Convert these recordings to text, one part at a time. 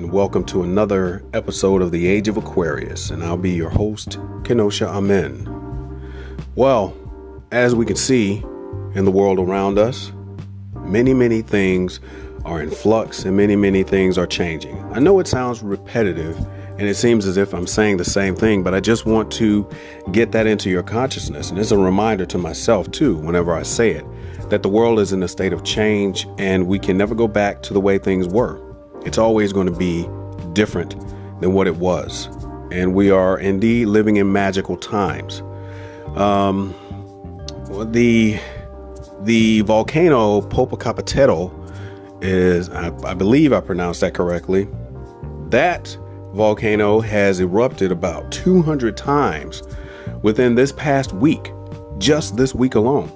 and welcome to another episode of the Age of Aquarius, and I'll be your host, Kenosha Amen. Well, as we can see in the world around us, many things are in flux and many things are changing. I know it sounds repetitive and it seems as if I'm saying the same thing, but I just want to get that into your consciousness. And it's a reminder to myself too, whenever I say it, that the world is in a state of change and we can never go back to the way things were. It's always going to be different than what it was. And we are indeed living in magical times. The volcano Popocatépetl is, I believe I pronounced that correctly. That volcano has erupted about 200 times within this past week, just this week alone.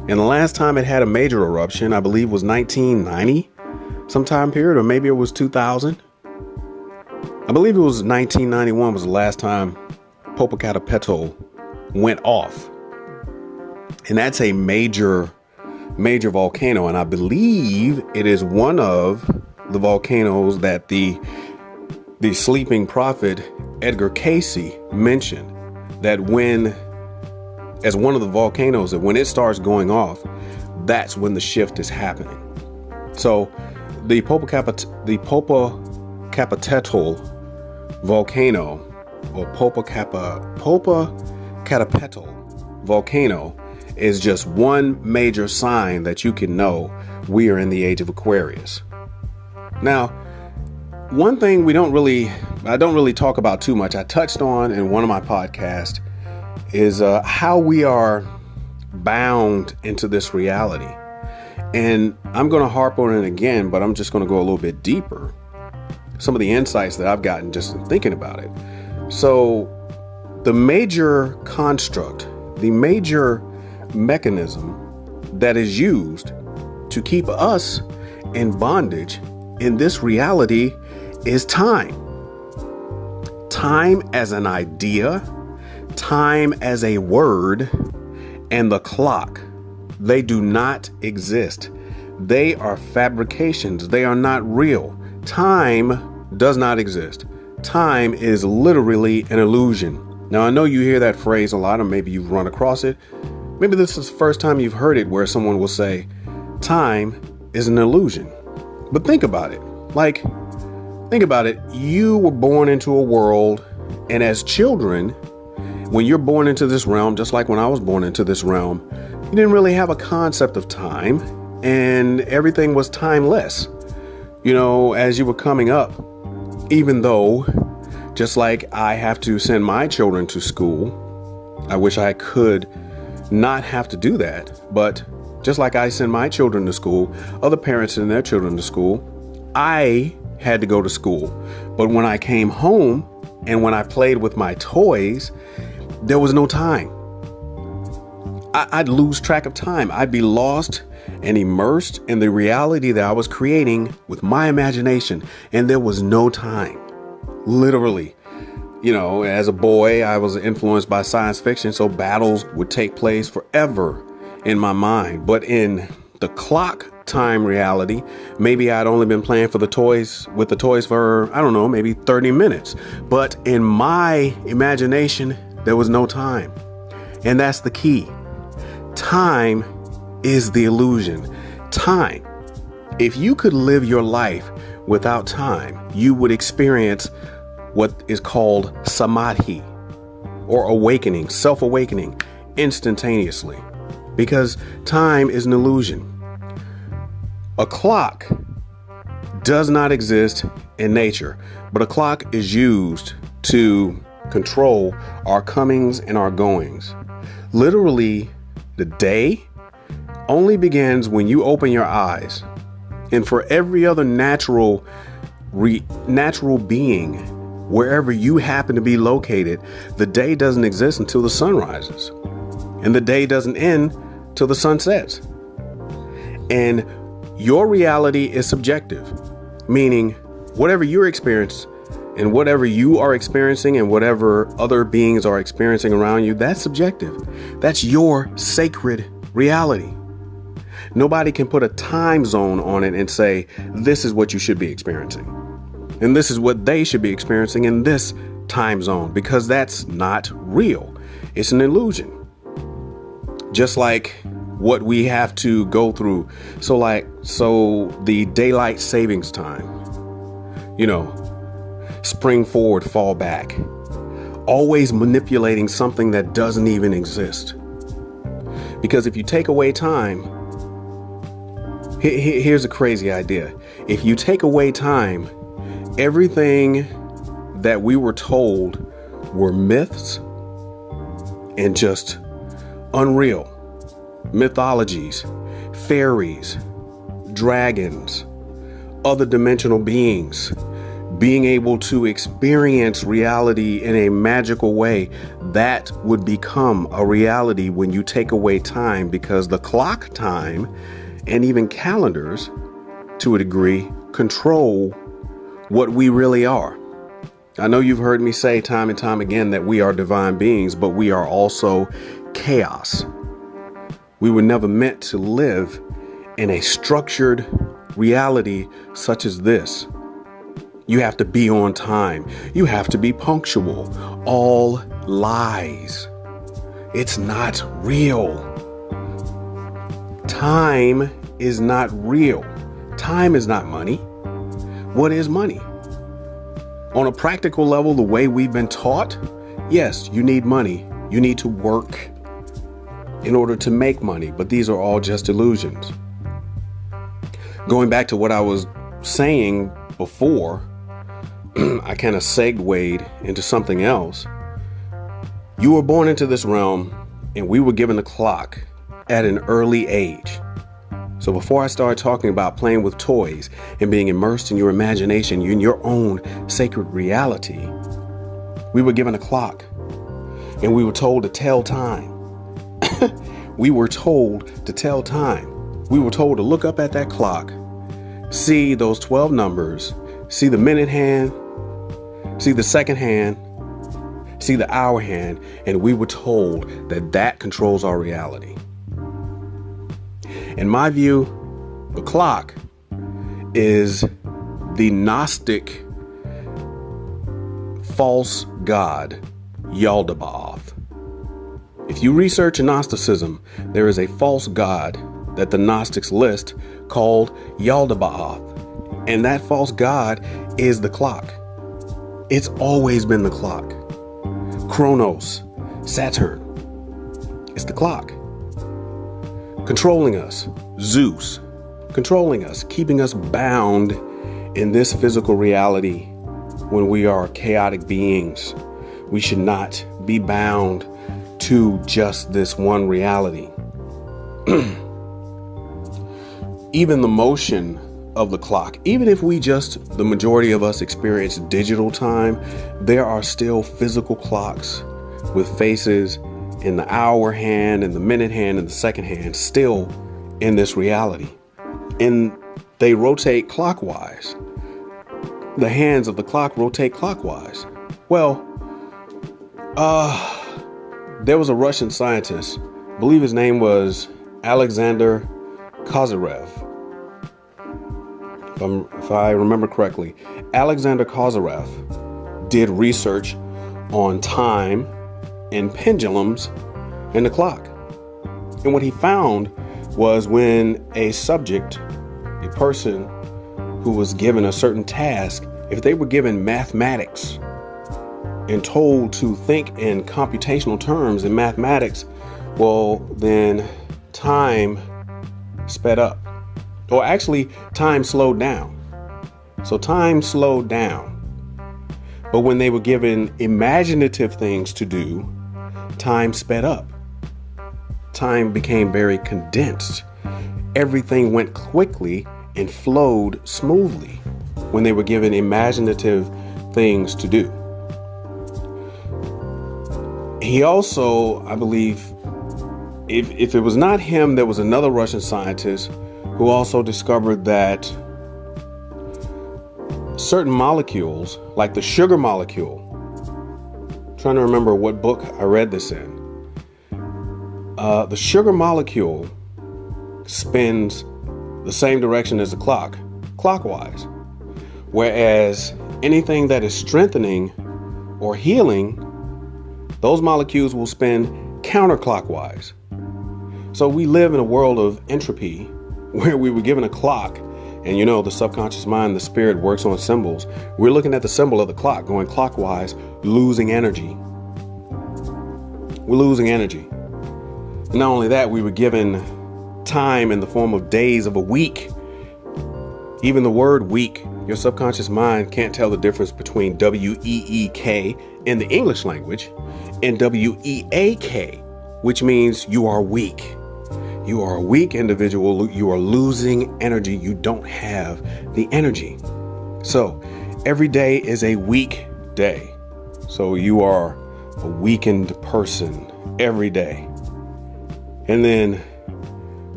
And the last time it had a major eruption, I believe, was 1990, some time period, or maybe it was 2000. I believe it was 1991 was the last time Popocatépetl went off. And that's a major volcano. And I believe it is one of the volcanoes that the sleeping prophet Edgar Cayce mentioned, that as one of the volcanoes, that when it starts going off, that's when the shift is happening. So the Popocatépetl volcano, or Popocatépetl volcano, is just one major sign that you can know we are in the age of Aquarius. Now, one thing I don't really talk about too much, I touched on in one of my podcasts, is how we are bound into this reality. And I'm going to harp on it again, but I'm just going to go a little bit deeper. Some of the insights that I've gotten just in thinking about it. So the major construct, the major mechanism that is used to keep us in bondage in this reality is time. Time as an idea, time as a word, and the clock. They do not exist. They are fabrications. They are not real. Time does not exist. Time is literally an illusion. Now, I know you hear that phrase a lot, or maybe you've run across it. Maybe this is the first time you've heard it, where someone will say, time is an illusion. But think about it. Think about it. You were born into a world, and as children, when you're born into this realm, just like when I was born into this realm, you didn't really have a concept of time, and everything was timeless. You know, as you were coming up, even though, just like I have to send my children to school, I wish I could not have to do that. But just like I send my children to school, other parents send their children to school, I had to go to school. But when I came home and when I played with my toys, there was no time. I'd lose track of time. I'd be lost and immersed in the reality that I was creating with my imagination. And there was no time. Literally. You know, as a boy, I was influenced by science fiction, so battles would take place forever in my mind. But in the clock time reality, maybe I'd only been playing with the toys for, I don't know, maybe 30 minutes. But in my imagination, there was no time. And that's the key. Time is the illusion. Time. If you could live your life without time, you would experience what is called samadhi, or awakening, self-awakening, instantaneously, because time is an illusion. A clock does not exist in nature, but a clock is used to control our comings and our goings. Literally, the day only begins when you open your eyes. And for every other natural being, wherever you happen to be located, the day doesn't exist until the sun rises. And the day doesn't end till the sun sets. And your reality is subjective, meaning whatever you're experiencing and whatever you are experiencing and whatever other beings are experiencing around you, that's subjective. That's your sacred reality. Nobody can put a time zone on it and say, this is what you should be experiencing. And this is what they should be experiencing in this time zone, because that's not real. It's an illusion. Just like what we have to go through. So the daylight savings time, spring forward, fall back, always manipulating something that doesn't even exist. Because if you take away time, here's a crazy idea. If you take away time, everything that we were told were myths and just unreal mythologies, fairies, dragons, other dimensional beings, being able to experience reality in a magical way, that would become a reality when you take away time, because the clock time and even calendars, to a degree, control what we really are. I know you've heard me say time and time again that we are divine beings, but we are also chaos. We were never meant to live in a structured reality such as this. You have to be on time. You have to be punctual. All lies. It's not real. Time is not real. Time is not money. What is money? On a practical level, the way we've been taught, yes, you need money. You need to work in order to make money, but these are all just illusions. Going back to what I was saying before, I kind of segued into something else. You were born into this realm, and we were given a clock at an early age. So before I started talking about playing with toys and being immersed in your imagination, in your own sacred reality, we were given a clock, and we were told to tell time. We were told to tell time. We were told to look up at that clock, see those 12 numbers, see the minute hand, see the second hand, see the hour hand, and we were told that that controls our reality. In my view, the clock is the Gnostic false god, Yaldabaoth. If you research Gnosticism, there is a false god that the Gnostics list called Yaldabaoth, and that false god is the clock. It's always been the clock. Kronos, Saturn, it's the clock. Controlling us, Zeus, controlling us, keeping us bound in this physical reality when we are chaotic beings. We should not be bound to just this one reality. Even the motion of the clock, even if the majority of us experience digital time, there are still physical clocks with faces in the hour hand and the minute hand and the second hand still in this reality. And they rotate clockwise. The hands of the clock rotate clockwise. Well, there was a Russian scientist, I believe his name was Alexander Kozyrev. If I remember correctly, Alexander Kozyrev did research on time and pendulums in the clock. And what he found was when a subject, a person who was given a certain task, if they were given mathematics and told to think in computational terms in mathematics, well, then time sped up. Or actually, time slowed down. So time slowed down. But when they were given imaginative things to do, time sped up. Time became very condensed. Everything went quickly and flowed smoothly when they were given imaginative things to do. He also, I believe, if it was not him, there was another Russian scientist who also discovered that certain molecules, like the sugar molecule, I'm trying to remember what book I read this in. The sugar molecule spins the same direction as the clock, clockwise. Whereas anything that is strengthening or healing, those molecules will spin counterclockwise. So we live in a world of entropy where we were given a clock, and the subconscious mind, the spirit works on symbols. We're looking at the symbol of the clock going clockwise, losing energy. We're losing energy. And not only that, we were given time in the form of days of a week. Even the word week, your subconscious mind can't tell the difference between W-E-E-K in the English language and W-E-A-K, which means you are weak. You are a weak individual. You are losing energy. You don't have the energy. So every day is a weak day. So you are a weakened person every day. And then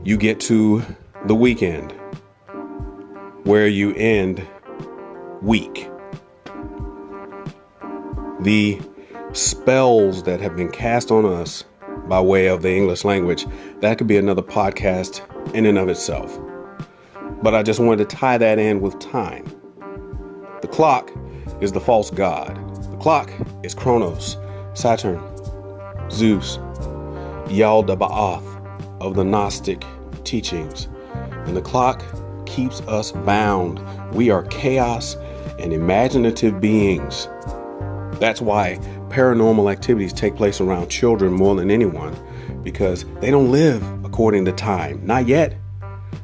you get to the weekend where you end weak. The spells that have been cast on us by way of the English language, that could be another podcast in and of itself. But I just wanted to tie that in with time. The clock is the false god. The clock is Kronos, Saturn, Zeus, Yaldabaoth of the Gnostic teachings. And the clock keeps us bound. We are chaos and imaginative beings. That's why paranormal activities take place around children more than anyone, because they don't live according to time. Not yet.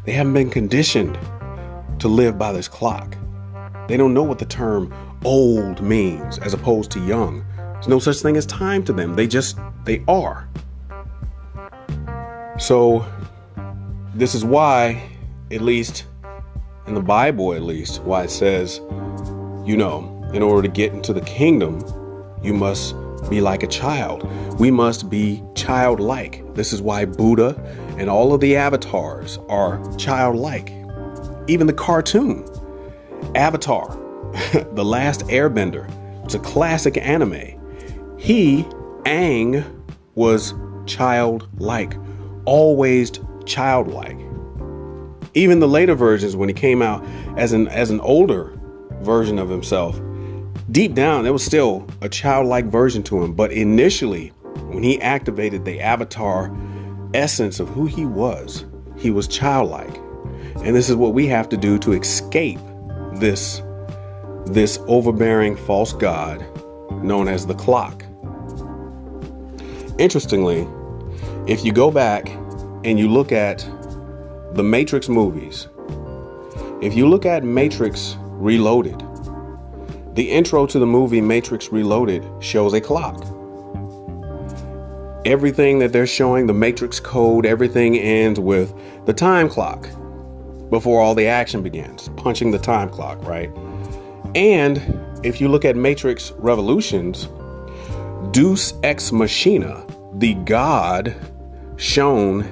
They haven't been conditioned to live by this clock. They don't know what the term old means as opposed to young. There's no such thing as time to them. They are. So this is why, at least in the Bible, why it says, in order to get into the kingdom, you must be like a child. We must be childlike. This is why Buddha and all of the avatars are childlike. Even the cartoon, Avatar, The Last Airbender, it's a classic anime. Aang, was childlike, always childlike. Even the later versions, when he came out as an older version of himself, deep down, there was still a childlike version to him. But initially, when he activated the avatar essence of who he was childlike. And this is what we have to do to escape this overbearing false god known as the clock. Interestingly, if you go back and you look at the Matrix movies, if you look at Matrix Reloaded, the intro to the movie Matrix Reloaded shows a clock. Everything that they're showing, the Matrix code, everything ends with the time clock before all the action begins, punching the time clock, right? And if you look at Matrix Revolutions, Deus Ex Machina, the god shown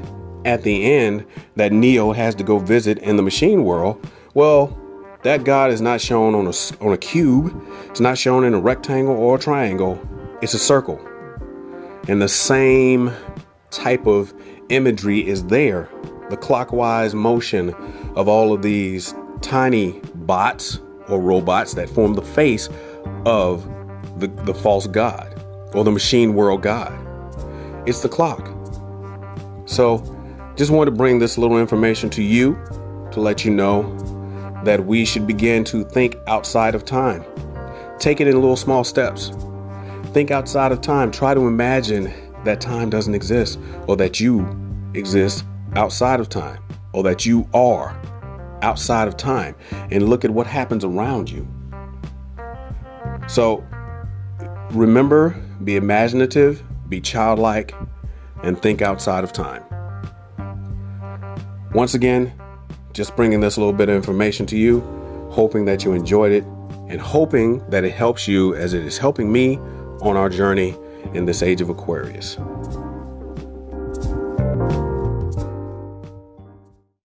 at the end that Neo has to go visit in the machine world, well, that god is not shown on a cube. It's not shown in a rectangle or a triangle. It's a circle. And the same type of imagery is there. The clockwise motion of all of these tiny bots or robots that form the face of the false god or the machine world god. It's the clock. So just wanted to bring this little information to you to let you know that we should begin to think outside of time. Take it in little small steps. Think outside of time. Try to imagine that time doesn't exist, or that you exist outside of time, or that you are outside of time, and look at what happens around you. So remember, be imaginative, be childlike, and think outside of time. Once again, just bringing this little bit of information to you, hoping that you enjoyed it, and hoping that it helps you as it is helping me on our journey in this age of Aquarius.